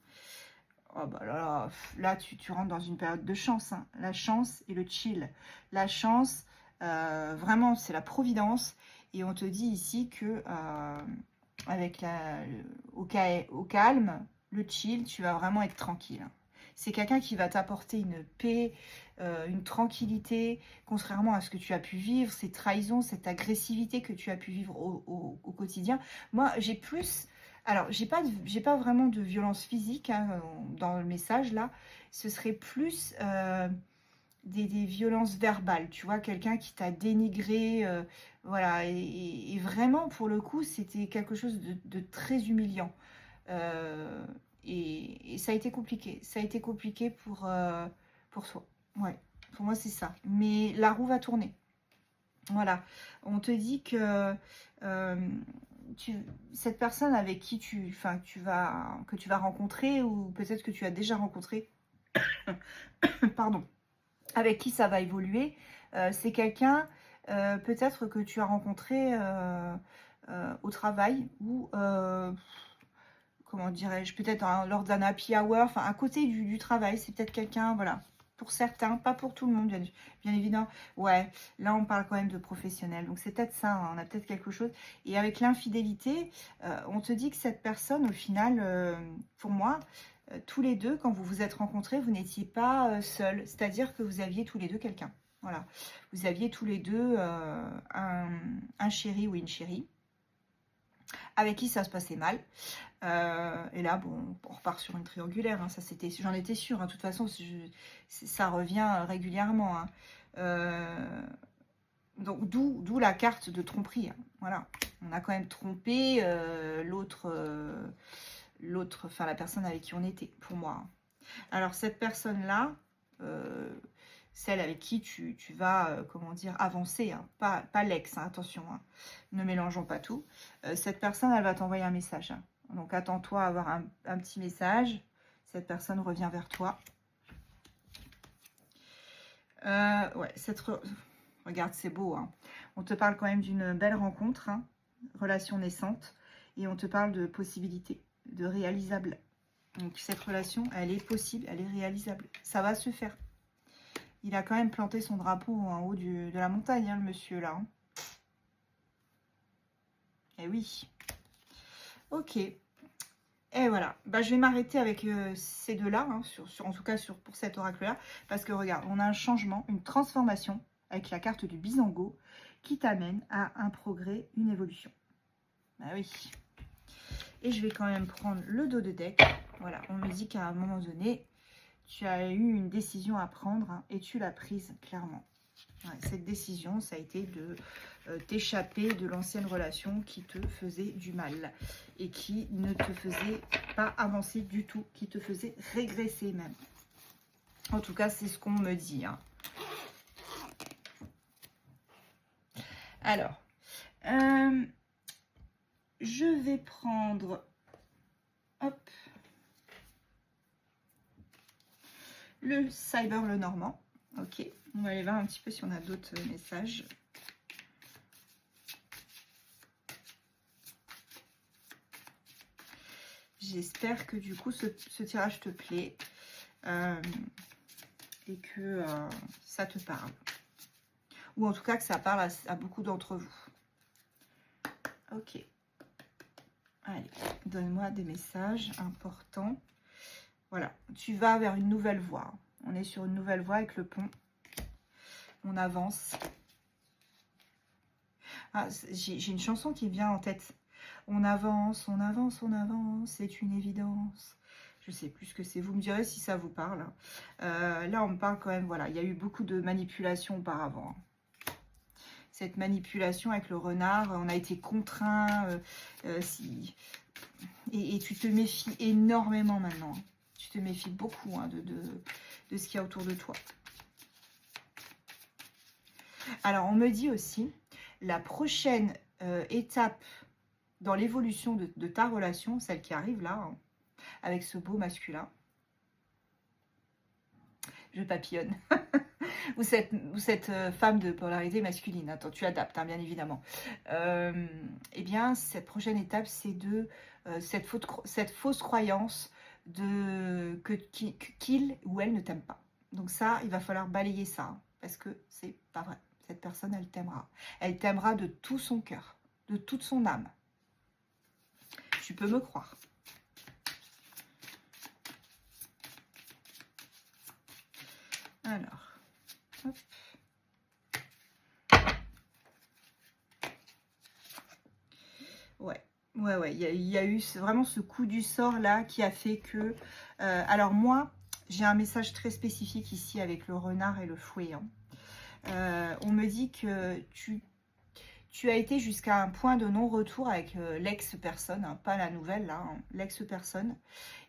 Speaker 1: Oh bah là, tu rentres dans une période de chance. Hein. La chance et le chill. La chance, vraiment, c'est la providence. Et on te dit ici que avec au calme, le chill, tu vas vraiment être tranquille. C'est quelqu'un qui va t'apporter une paix, une tranquillité, contrairement à ce que tu as pu vivre, ces trahisons, cette agressivité que tu as pu vivre au quotidien. Moi, j'ai plus... Alors, j'ai pas vraiment de violence physique hein, dans le message, là. Ce serait plus des violences verbales, tu vois, quelqu'un qui t'a dénigré, voilà. Et vraiment, pour le coup, c'était quelque chose de très humiliant. Euh, et ça a été compliqué. Ça a été compliqué pour toi. Ouais, pour moi, c'est ça. Mais la roue va tourner. Voilà. On te dit que cette personne avec qui que tu vas rencontrer, ou peut-être que tu as déjà rencontré, pardon, avec qui ça va évoluer, c'est quelqu'un peut-être que tu as rencontré au travail ou comment dirais-je, peut-être lors d'un happy hour, enfin à côté du travail, c'est peut-être quelqu'un, voilà, pour certains, pas pour tout le monde, bien évidemment. Ouais, là on parle quand même de professionnel, donc c'est peut-être ça, hein, on a peut-être quelque chose. Et avec l'infidélité, on te dit que cette personne, au final, pour moi, tous les deux, quand vous vous êtes rencontrés, vous n'étiez pas seuls, c'est-à-dire que vous aviez tous les deux quelqu'un. Voilà, vous aviez tous les deux un chéri ou une chérie avec qui ça se passait mal. Et là, bon, on repart sur une triangulaire, hein, ça c'était, j'en étais sûre, hein, de toute façon, ça revient régulièrement. Hein. Donc d'où la carte de tromperie. Hein. Voilà, on a quand même trompé l'autre, enfin la personne avec qui on était, pour moi. Hein. Alors cette personne-là, celle avec qui tu vas, comment dire, avancer, hein, pas l'ex, hein, attention, hein, ne mélangeons pas tout. Cette personne, elle va t'envoyer un message. Hein. Donc attends-toi à avoir un petit message. Cette personne revient vers toi. Ouais, regarde, c'est beau. Hein. On te parle quand même d'une belle rencontre, hein, relation naissante, et on te parle de possibilités, de réalisables. Donc cette relation, elle est possible, elle est réalisable. Ça va se faire. Il a quand même planté son drapeau en haut de la montagne, hein, le monsieur là. Hein. Eh oui. Ok. Et voilà. Bah, je vais m'arrêter avec ces deux-là, hein, en tout cas pour cet oracle-là. Parce que regarde, on a un changement, une transformation avec la carte du Bisango qui t'amène à un progrès, une évolution. Ah oui. Et je vais quand même prendre le dos de deck. Voilà, on me dit qu'à un moment donné, tu as eu une décision à prendre hein, et tu l'as prise clairement. Ouais, cette décision, ça a été de t'échapper de l'ancienne relation qui te faisait du mal et qui ne te faisait pas avancer du tout, qui te faisait régresser même. En tout cas, c'est ce qu'on me dit. Hein. Alors, je vais prendre, hop, le Cyber le Normand. Ok, on va aller voir un petit peu si on a d'autres messages. J'espère que du coup ce tirage te plaît et que ça te parle. Ou en tout cas que ça parle à beaucoup d'entre vous. Ok. Allez, donne-moi des messages importants. Voilà, tu vas vers une nouvelle voie. On est sur une nouvelle voie avec le pont. On avance. Ah, j'ai une chanson qui vient en tête. On avance, on avance, on avance, c'est une évidence. Je sais plus ce que c'est. Vous me direz si ça vous parle. Là, on me parle quand même, voilà, il y a eu beaucoup de manipulation auparavant. Cette manipulation avec le renard, on a été contraint. Et tu te méfies énormément maintenant. Tu te méfies beaucoup hein, de ce qu'il y a autour de toi. Alors, on me dit aussi, la prochaine étape dans l'évolution de ta relation, celle qui arrive là, hein, avec ce beau masculin, je papillonne, ou cette femme de polarité masculine, attends, tu adaptes, hein, bien évidemment. Eh bien, cette prochaine étape, c'est de cette fausse croyance qu'il ou elle ne t'aime pas. Donc ça, il va falloir balayer ça, hein, parce que c'est pas vrai. Cette personne, elle t'aimera. Elle t'aimera de tout son cœur, de toute son âme. Tu peux me croire. Alors, hop. Ouais, ouais, il y a eu vraiment ce coup du sort là qui a fait que... alors moi, j'ai un message très spécifique ici avec le renard et le fouet. Hein. On me dit que tu as été jusqu'à un point de non-retour avec l'ex-personne, hein, pas la nouvelle là, hein, l'ex-personne.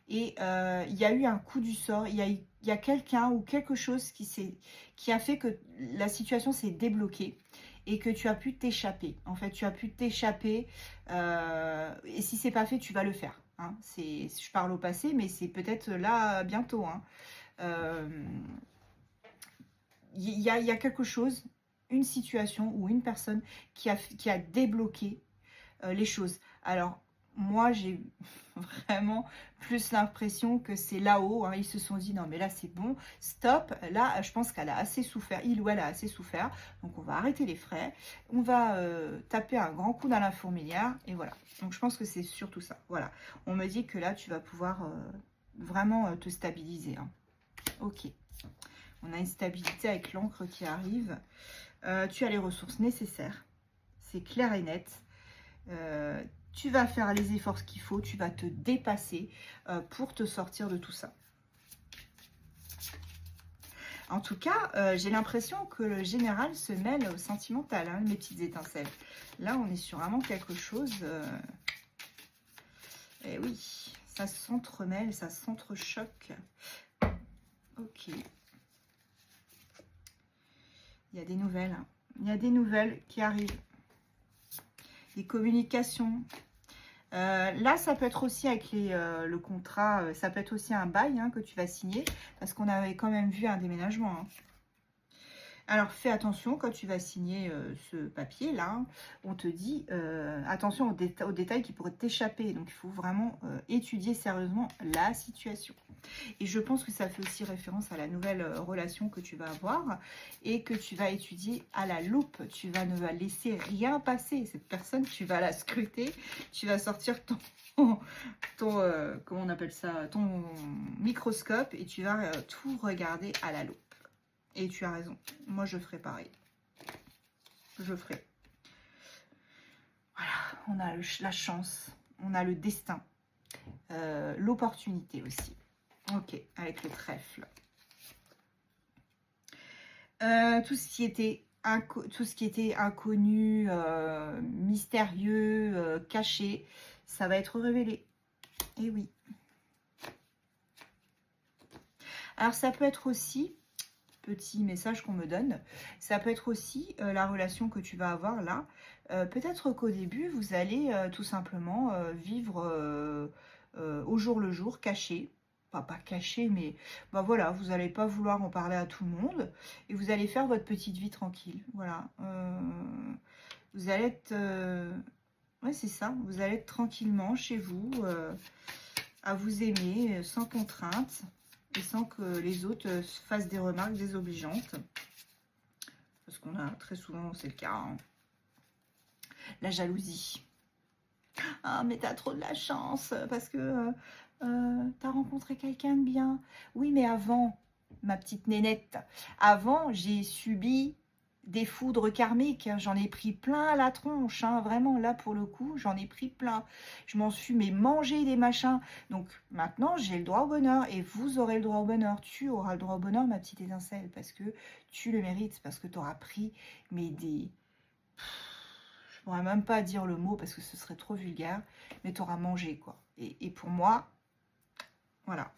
Speaker 1: Et il y a eu un coup du sort, il y a quelqu'un ou quelque chose qui a fait que la situation s'est débloquée et que tu as pu t'échapper. En fait, tu as pu t'échapper et si c'est pas fait, tu vas le faire. Hein. Je parle au passé, mais c'est peut-être là bientôt. Hein. Il y a quelque chose, une situation ou une personne qui a débloqué les choses. Alors, moi, j'ai vraiment plus l'impression que c'est là-haut. Hein, ils se sont dit, non, mais là, c'est bon, stop. Là, je pense qu'elle a assez souffert. Il ou elle a assez souffert. Donc, on va arrêter les frais. On va taper un grand coup dans la fourmilière. Et voilà. Donc, je pense que c'est surtout ça. Voilà. On me dit que là, tu vas pouvoir vraiment te stabiliser. Hein. Ok. On a une stabilité avec l'encre qui arrive. Tu as les ressources nécessaires. C'est clair et net. Tu vas faire les efforts qu'il faut, tu vas te dépasser pour te sortir de tout ça. En tout cas, j'ai l'impression que le général se mêle au sentimental, hein, mes petites étincelles. Là, on est sur vraiment quelque chose... Eh oui, ça s'entremêle, ça s'entrechoque. Ok. Il y a des nouvelles. Hein. Il y a des nouvelles qui arrivent. Des communications. Là, ça peut être aussi avec le contrat, ça peut être aussi un bail hein, que tu vas signer, parce qu'on avait quand même vu un déménagement. Hein. Alors, fais attention quand tu vas signer ce papier-là. On te dit, attention aux détails qui pourraient t'échapper. Donc, il faut vraiment étudier sérieusement la situation. Et je pense que ça fait aussi référence à la nouvelle relation que tu vas avoir et que tu vas étudier à la loupe. Tu vas ne laisser rien passer. Cette personne, tu vas la scruter. Tu vas sortir comment on appelle ça, ton microscope et tu vas tout regarder à la loupe. Et tu as raison. Moi, je ferai pareil. Je ferai. Voilà, on a la chance, on a le destin, l'opportunité aussi. Ok, avec le trèfle. Tout ce qui était inconnu, mystérieux, caché, ça va être révélé. Et oui. Alors, ça peut être aussi, petit message qu'on me donne, ça peut être aussi la relation que tu vas avoir là. Peut-être qu'au début, vous allez tout simplement vivre au jour le jour, caché. Pas caché, mais bah voilà, vous n'allez pas vouloir en parler à tout le monde et vous allez faire votre petite vie tranquille. Voilà. Vous allez être... ouais, c'est ça. Vous allez être tranquillement chez vous, à vous aimer, sans contrainte et sans que les autres fassent des remarques désobligeantes. Parce qu'on a très souvent, c'est le cas, hein. La jalousie. Ah, mais t'as trop de la chance parce que t'as rencontré quelqu'un de bien. Oui, mais avant, ma petite nénette, avant, j'ai subi des foudres karmiques. J'en ai pris plein la tronche. Hein. Vraiment, là, pour le coup, j'en ai pris plein. Je m'en suis mangé des machins. Donc, maintenant, j'ai le droit au bonheur. Et vous aurez le droit au bonheur. Tu auras le droit au bonheur, ma petite étincelle. Parce que tu le mérites. Parce que tu auras pris, mais des... Je pourrais même pas dire le mot parce que ce serait trop vulgaire, mais tu auras mangé, quoi. Et pour moi, voilà.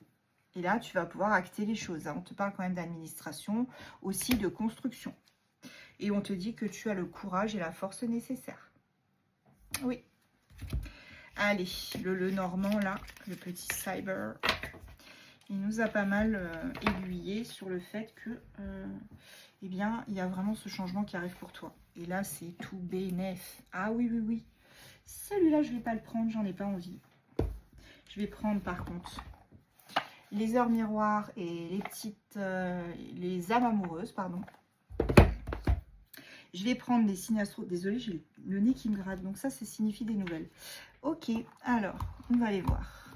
Speaker 1: Et là, tu vas pouvoir acter les choses. Hein. On te parle quand même d'administration, aussi de construction. Et on te dit que tu as le courage et la force nécessaires. Oui. Allez, le Normand, là, le petit Cyber, il nous a pas mal aiguillé sur le fait que, eh bien, il y a vraiment ce changement qui arrive pour toi. Et là, c'est tout bénef. Ah oui, oui, oui. Celui-là, je ne vais pas le prendre, j'en ai pas envie. Je vais prendre, par contre, les heures miroirs et les petites... les âmes amoureuses, pardon. Je vais prendre les signes astro. Désolée, j'ai le nez qui me gratte. Donc ça signifie des nouvelles. Ok, alors, on va aller voir.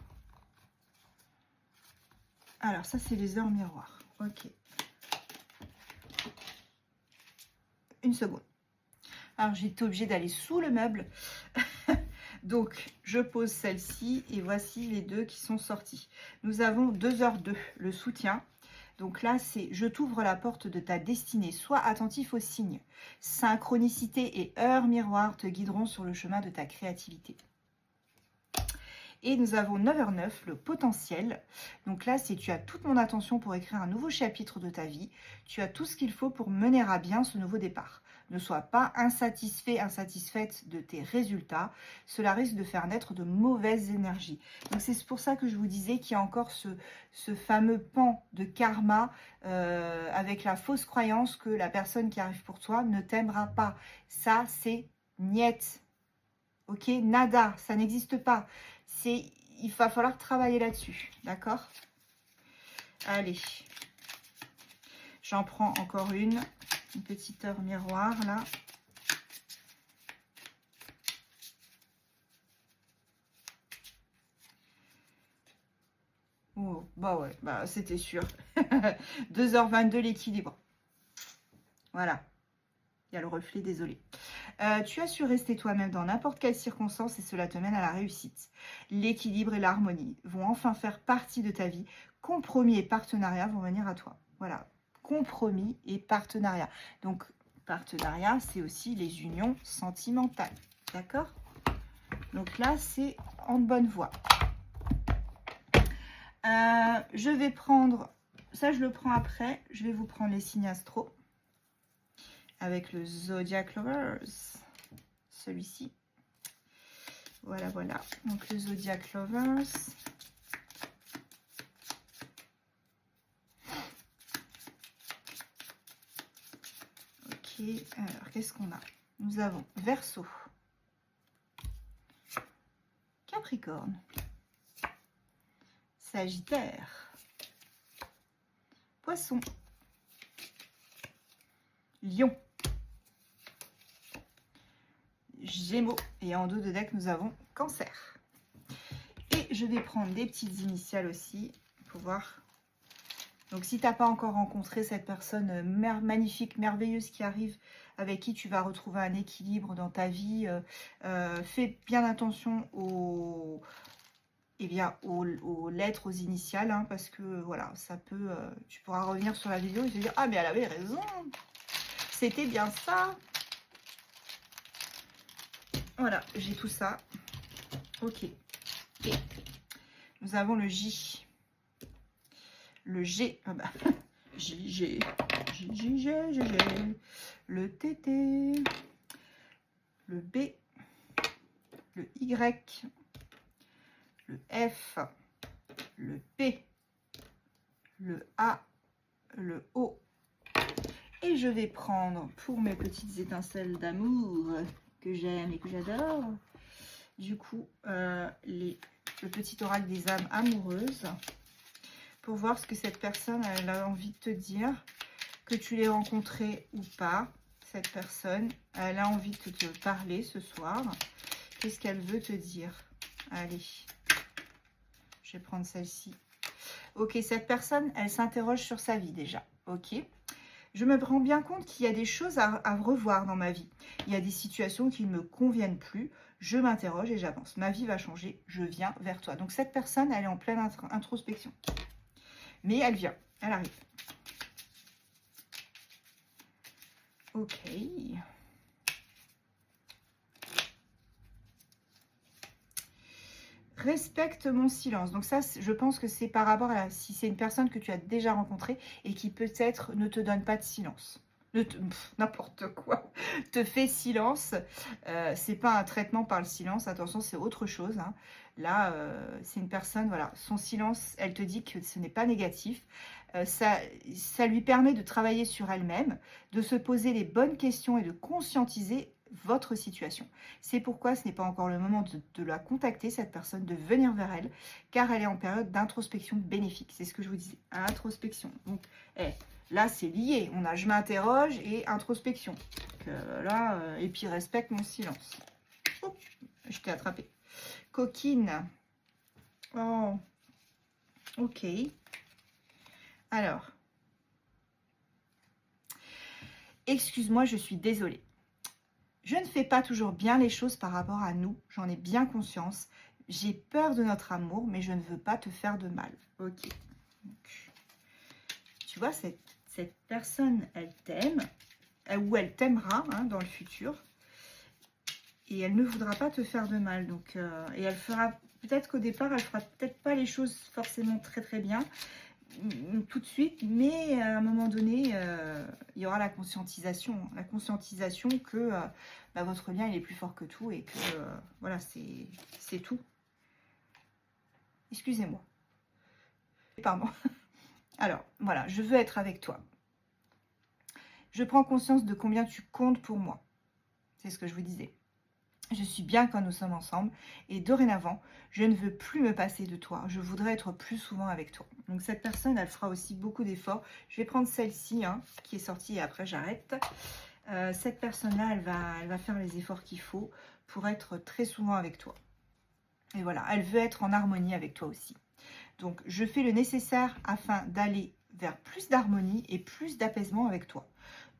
Speaker 1: Alors, ça, c'est les heures miroirs. Ok. une seconde. Alors, j'étais obligée d'aller sous le meuble. Donc, je pose celle-ci et voici les deux qui sont sortis. Nous avons 2h02, le soutien. Donc là, c'est « Je t'ouvre la porte de ta destinée. Sois attentif aux signes. Synchronicité et heure miroir te guideront sur le chemin de ta créativité. » Et nous avons 9h09, le potentiel. Donc là, c'est « Tu as toute mon attention pour écrire un nouveau chapitre de ta vie. Tu as tout ce qu'il faut pour mener à bien ce nouveau départ. Ne sois pas insatisfait, insatisfaite de tes résultats. Cela risque de faire naître de mauvaises énergies. » Donc c'est pour ça que je vous disais qu'il y a encore ce fameux pan de karma avec la fausse croyance que la personne qui arrive pour toi ne t'aimera pas. Ça, c'est niet. Ok, nada, ça n'existe pas. Il va falloir travailler là-dessus, d'accord? Allez, j'en prends encore une petite heure miroir là. Oh, bah ouais, bah c'était sûr. 2h22 l'équilibre. Voilà. Il y a le reflet, désolé. Tu as su rester toi-même dans n'importe quelle circonstance et cela te mène à la réussite. L'équilibre et l'harmonie vont enfin faire partie de ta vie. Compromis et partenariat vont venir à toi. Voilà, compromis et partenariat. Donc, partenariat, c'est aussi les unions sentimentales. D'accord? Donc là, c'est en bonne voie. Je vais prendre, ça je le prends après, je vais vous prendre les signes astro. Avec le Zodiac Lovers, celui-ci. Voilà, voilà. Donc le Zodiac Lovers. Ok, alors qu'est-ce qu'on a? Nous avons Verseau, Capricorne, Sagittaire, Poisson, Lion, Gémeaux, et en dos de deck nous avons Cancer. Et je vais prendre des petites initiales aussi pour voir. Donc si tu n'as pas encore rencontré cette personne magnifique, merveilleuse qui arrive, avec qui tu vas retrouver un équilibre dans ta vie, fais bien attention aux lettres, aux initiales, hein, parce que voilà, ça peut, tu pourras revenir sur la vidéo et te dire « Ah mais elle avait raison, c'était bien ça !» Voilà, j'ai tout ça. Ok. Et nous avons le J. Le G. Ah bah, J. Le TT. Le B. Le Y. Le F. Le P. Le A. Le O. Et je vais prendre pour mes petites étincelles d'amour que j'aime et que j'adore, du coup, le petit oracle des âmes amoureuses, pour voir ce que cette personne elle a envie de te dire, que tu l'aies rencontrée ou pas. Cette personne, elle a envie de te parler ce soir. Qu'est-ce qu'elle veut te dire? Allez, je vais prendre celle-ci. Ok, cette personne, elle s'interroge sur sa vie déjà. Ok. Je me rends bien compte qu'il y a des choses à revoir dans ma vie. Il y a des situations qui ne me conviennent plus. Je m'interroge et j'avance. Ma vie va changer. Je viens vers toi. Donc cette personne, elle est en pleine introspection. Mais elle vient. Elle arrive. Ok. Respecte mon silence. Donc ça, je pense que c'est par rapport à si c'est une personne que tu as déjà rencontrée et qui peut-être ne te donne pas de silence. N'importe quoi. Te fait silence. C'est pas un traitement par le silence. Attention, c'est autre chose. Hein. Là, c'est une personne, voilà, son silence, elle te dit que ce n'est pas négatif. Ça lui permet de travailler sur elle-même, de se poser les bonnes questions et de conscientiser votre situation. C'est pourquoi ce n'est pas encore le moment de la contacter, cette personne, de venir vers elle, car elle est en période d'introspection bénéfique. C'est ce que je vous disais, introspection. Donc, là, c'est lié. On a je m'interroge et introspection. Donc, là, et puis respecte mon silence. Oups, je t'ai attrapé. Coquine. Oh, ok. Alors. Excuse-moi, je suis désolée. Je ne fais pas toujours bien les choses par rapport à nous, j'en ai bien conscience. J'ai peur de notre amour, mais je ne veux pas te faire de mal. Ok. Donc, tu vois, cette personne, elle t'aime, ou elle t'aimera hein, dans le futur. Et elle ne voudra pas te faire de mal. Donc, et elle fera, peut-être qu'au départ, elle fera peut-être pas les choses forcément très très bien tout de suite, mais à un moment donné, il y aura la conscientisation que bah, votre lien il est plus fort que tout et que voilà, c'est tout. Excusez-moi. Pardon. Alors, voilà, je veux être avec toi. Je prends conscience de combien tu comptes pour moi. C'est ce que je vous disais. Je suis bien quand nous sommes ensemble et dorénavant, je ne veux plus me passer de toi. Je voudrais être plus souvent avec toi. Donc cette personne, elle fera aussi beaucoup d'efforts. Je vais prendre celle-ci hein, qui est sortie et après j'arrête. Cette personne-là, elle va faire les efforts qu'il faut pour être très souvent avec toi. Et voilà, elle veut être en harmonie avec toi aussi. Donc je fais le nécessaire afin d'aller vers plus d'harmonie et plus d'apaisement avec toi.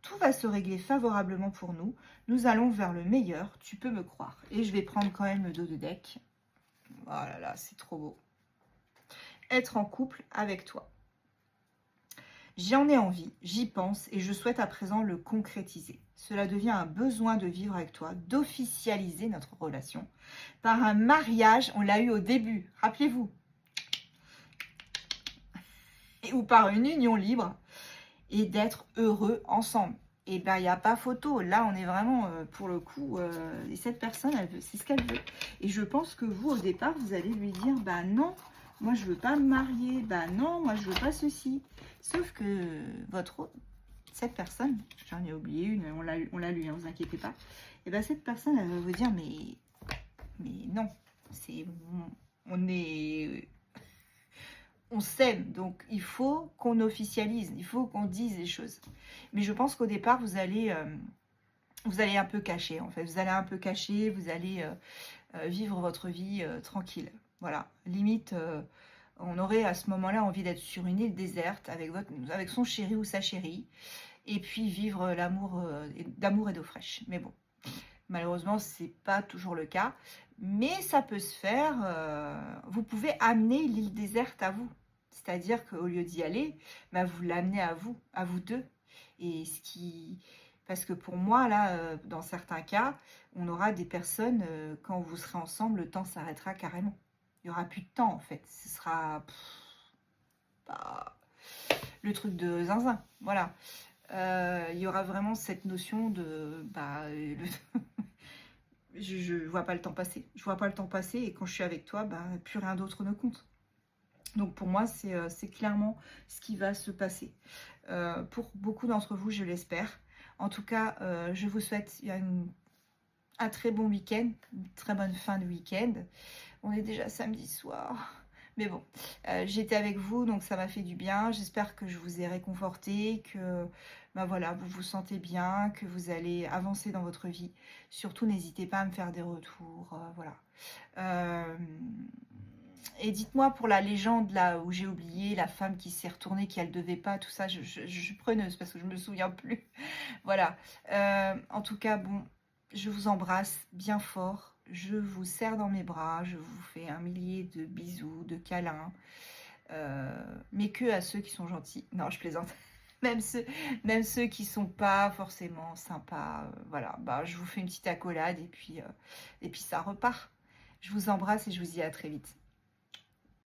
Speaker 1: Tout va se régler favorablement pour nous. Nous allons vers le meilleur, tu peux me croire. Et je vais prendre quand même le dos de deck. Oh là là, c'est trop beau. Être en couple avec toi. J'en ai envie, j'y pense et je souhaite à présent le concrétiser. Cela devient un besoin de vivre avec toi, d'officialiser notre relation. Par un mariage, on l'a eu au début, rappelez-vous. Ou par une union libre. Et d'être heureux ensemble. Et ben il n'y a pas photo. Là, on est vraiment, pour le coup, et cette personne, elle veut, c'est ce qu'elle veut. Et je pense que vous, au départ, vous allez lui dire, bah non, moi je veux pas me marier, bah non, moi je veux pas ceci. Sauf que cette personne, j'en ai oublié une, on l'a lu, hein, vous inquiétez pas. Et ben cette personne, elle va vous dire, mais non, on s'aime, donc il faut qu'on officialise, il faut qu'on dise les choses. Mais je pense qu'au départ, vous allez un peu cacher, en fait. Vous allez un peu cacher, vous allez vivre votre vie tranquille. Voilà, limite, on aurait à ce moment-là envie d'être sur une île déserte avec son chéri ou sa chérie, et puis vivre l'amour d'amour et d'eau fraîche. Mais bon, malheureusement, c'est pas toujours le cas. Mais ça peut se faire. Vous pouvez amener l'île déserte à vous. C'est-à-dire qu'au lieu d'y aller, bah, vous l'amenez à vous deux. Et parce que pour moi, là, dans certains cas, on aura des personnes, quand vous serez ensemble, le temps s'arrêtera carrément. Il n'y aura plus de temps, en fait. Ce sera bah, le truc de zinzin. Voilà. Il y aura vraiment cette notion de... je vois pas le temps passer. Je vois pas le temps passer et quand je suis avec toi, bah, plus rien d'autre ne compte. Donc pour moi, c'est clairement ce qui va se passer. Pour beaucoup d'entre vous, je l'espère. En tout cas, je vous souhaite un très bon week-end, une très bonne fin de week-end. On est déjà samedi soir. Mais bon, j'étais avec vous, donc ça m'a fait du bien. J'espère que je vous ai réconforté, que bah voilà, vous vous sentez bien, que vous allez avancer dans votre vie. Surtout, n'hésitez pas à me faire des retours. Voilà. Et dites-moi pour la légende là où j'ai oublié, la femme qui s'est retournée, qui elle devait pas, tout ça, je suis preneuse parce que je me souviens plus. Voilà. En tout cas, bon, je vous embrasse bien fort. Je vous serre dans mes bras. Je vous fais un millier de bisous, de câlins. Mais que à ceux qui sont gentils. Non, je plaisante. Même ceux qui sont pas forcément sympas. Voilà. Bah, je vous fais une petite accolade et puis ça repart. Je vous embrasse et je vous dis à très vite.